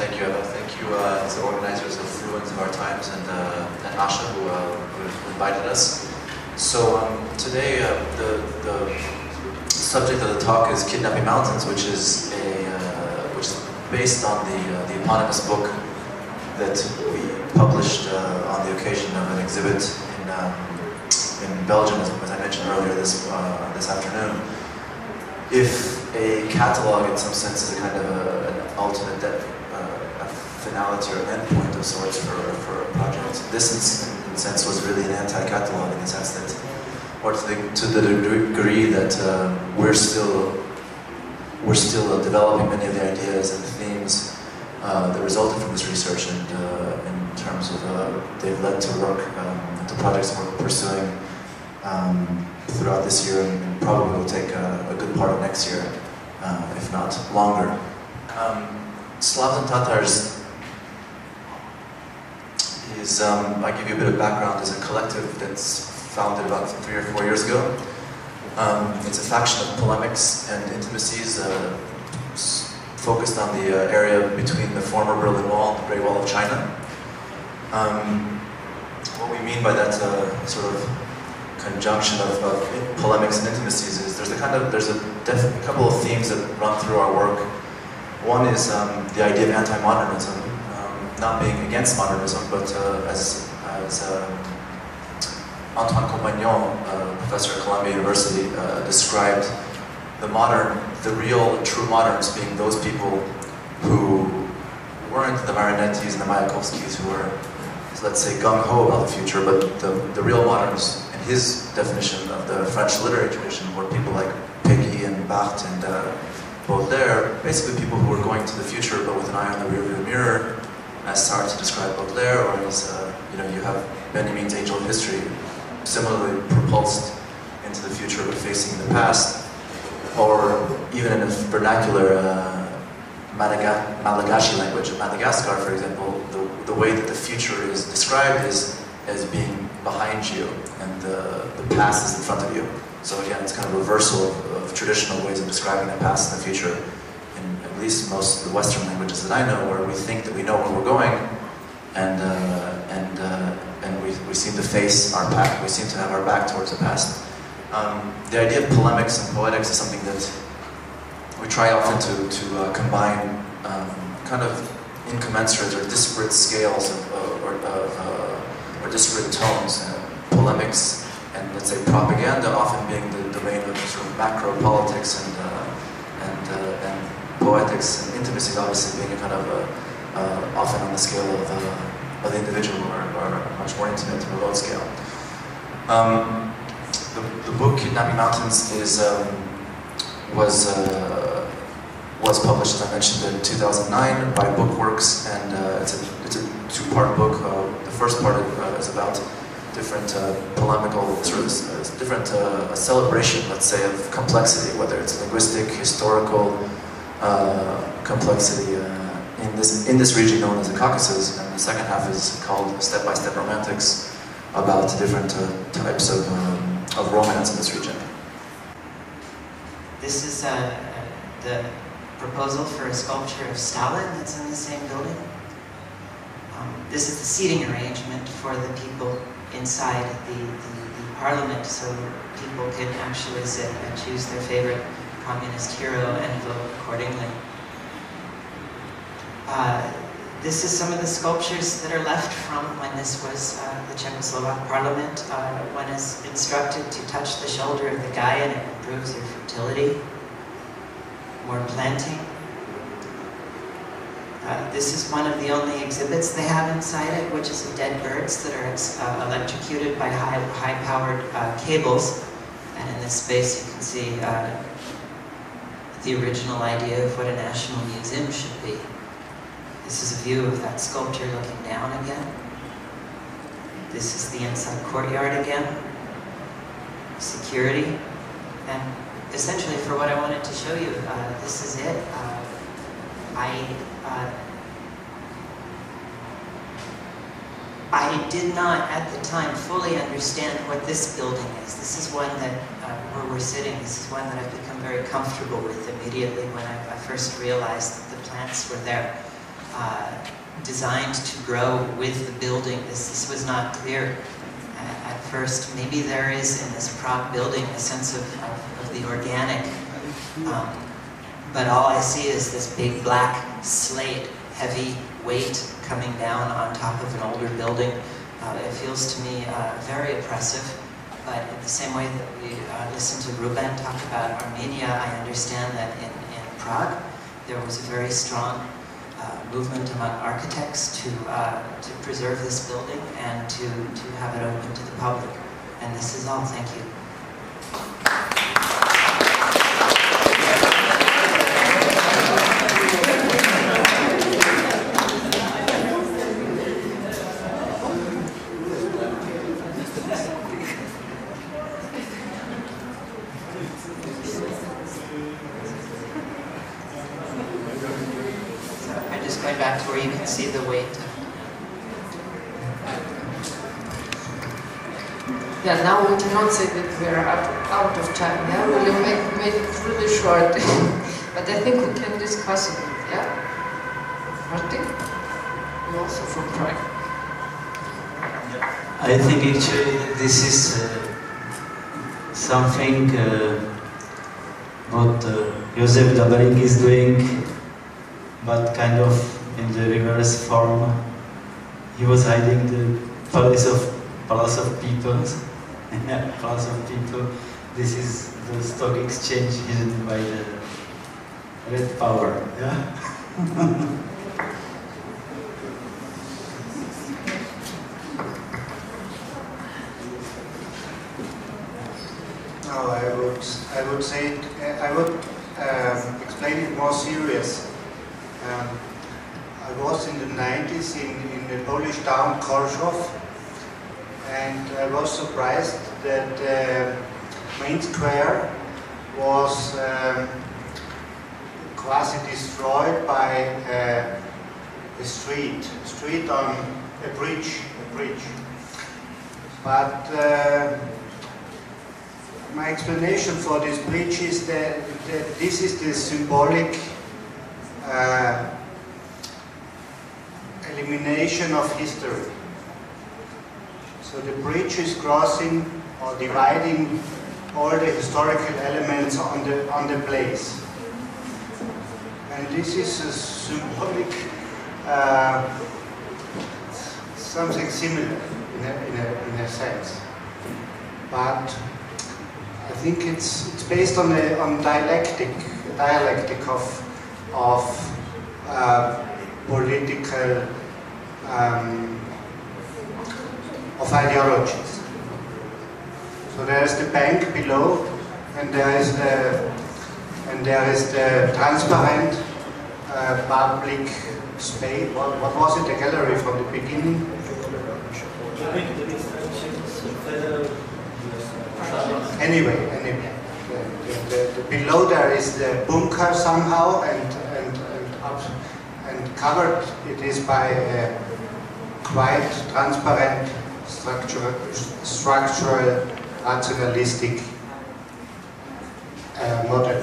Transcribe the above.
Thank you, Eva. Thank you to the organizers of Ruins of Our Times and Asha who invited us. So today the subject of the talk is Kidnapping Mountains, which is based on the eponymous book that we published on the occasion of an exhibit in Belgium, as I mentioned earlier this afternoon. If a catalog, in some sense, is a kind of an ultimate a finality or an endpoint of sorts for a project, this, in a sense, was really an anti-catalog in the sense that, or to the degree that we're still developing many of the ideas and the themes that resulted from this research, and in terms of they've led to work, to projects we're pursuing throughout this year, and probably will take a good part of next year, if not longer. Slavs and Tatars is, I'll give you a bit of background, is a collective that's founded about 3 or 4 years ago. It's a faction of polemics and intimacies focused on the area between the former Berlin Wall and the Great Wall of China. What we mean by that sort of conjunction of polemics and intimacies is there's a couple of themes that run through our work. One is the idea of anti-modernism, not being against modernism, but as Antoine Compagnon, professor at Columbia University, described the real true moderns being those people who weren't the Marinettis and the Mayakovskis who were, let's say, gung-ho about the future, but the real moderns, in his definition of the French literary tradition, were people like Péguy and Barthes and Baudelaire, basically people who were going to the future but with an eye on the rearview mirror, as Sartre described Baudelaire, or as you have Benjamin's Angel of History, similarly propulsed into the future but facing the past, or even in a vernacular Malagasy language of Madagascar, for example, the way that the future is described is as being behind you and the past is in front of you. So again, it's kind of a reversal of traditional ways of describing the past and the future in at least most of the Western languages that I know, where we think that we know where we're going, and we seem to face our past. We seem to have our back towards the past. The idea of polemics and poetics is something that we try often to combine kind of incommensurate or disparate scales or disparate tones. Polemics and, let's say, propaganda often being the domain of sort of macro politics, and poetics and intimacy obviously being a kind of often on the scale of the individual, or a much more intimate, remote scale. The book Kidnapping Mountains was published, as I mentioned, in 2009 by Bookworks, and it's a two-part book. The first part is about different polemical, sort of different a celebration, let's say, of complexity, whether it's linguistic, historical complexity in this region known as the Caucasus, and the second half is called Step-by-Step Romantics, about different types of romance in this region. This is the proposal for a sculpture of Stalin that's in the same building. This is the seating arrangement for the people inside the parliament, so people can actually sit and choose their favorite communist hero and vote accordingly. This is some of the sculptures that are left from when this was the Czechoslovak parliament. One is instructed to touch the shoulder of the guy and it improves your fertility. More planting. This is one of the only exhibits they have inside it, which is of dead birds that are electrocuted by high-powered cables. And in this space you can see the original idea of what a national museum should be. This is a view of that sculpture looking down again. This is the inside courtyard again. Security. And essentially, for what I wanted to show you, this is it. I did not, at the time, fully understand what this building is. This is one that, where we're sitting, this is one that I've become very comfortable with immediately when I first realized that the plants were there. designed to grow with the building. This was not clear at first. Maybe there is in this Prague building a sense of the organic, but all I see is this big black slate, heavy weight coming down on top of an older building. It feels to me very oppressive, but in the same way that we listened to Ruben talk about Armenia, I understand that in Prague there was a very strong movement among architects to preserve this building and to have it open to the public. And this is all. Thank you. Going back to where you can see the weight. Yeah, now we cannot say that we're out of time. Yeah, we'll make it really short. But I think we can discuss it. Yeah, Martin, you're also from Prague. I think actually this is something what Josef Daberik is doing, but kind of in the reverse form. He was hiding the palace of people. Palace of people. This is the stock exchange hidden by the red power. Yeah. No, I would say I would explain it more serious. I was in the 90s in the Polish town Kharkov, and I was surprised that main square was quasi destroyed by a street on a bridge. But my explanation for this bridge is that this is the symbolic elimination of history. So the bridge is crossing or dividing all the historical elements on the place. And this is a symbolic, something similar in a sense. But I think it's based on dialectic of political of ideologies. So there is the bank below, and there is the transparent public space. What was it? The gallery from the beginning. Anyway, the below there is the bunker somehow, and covered it is by a quite transparent structural rationalistic model.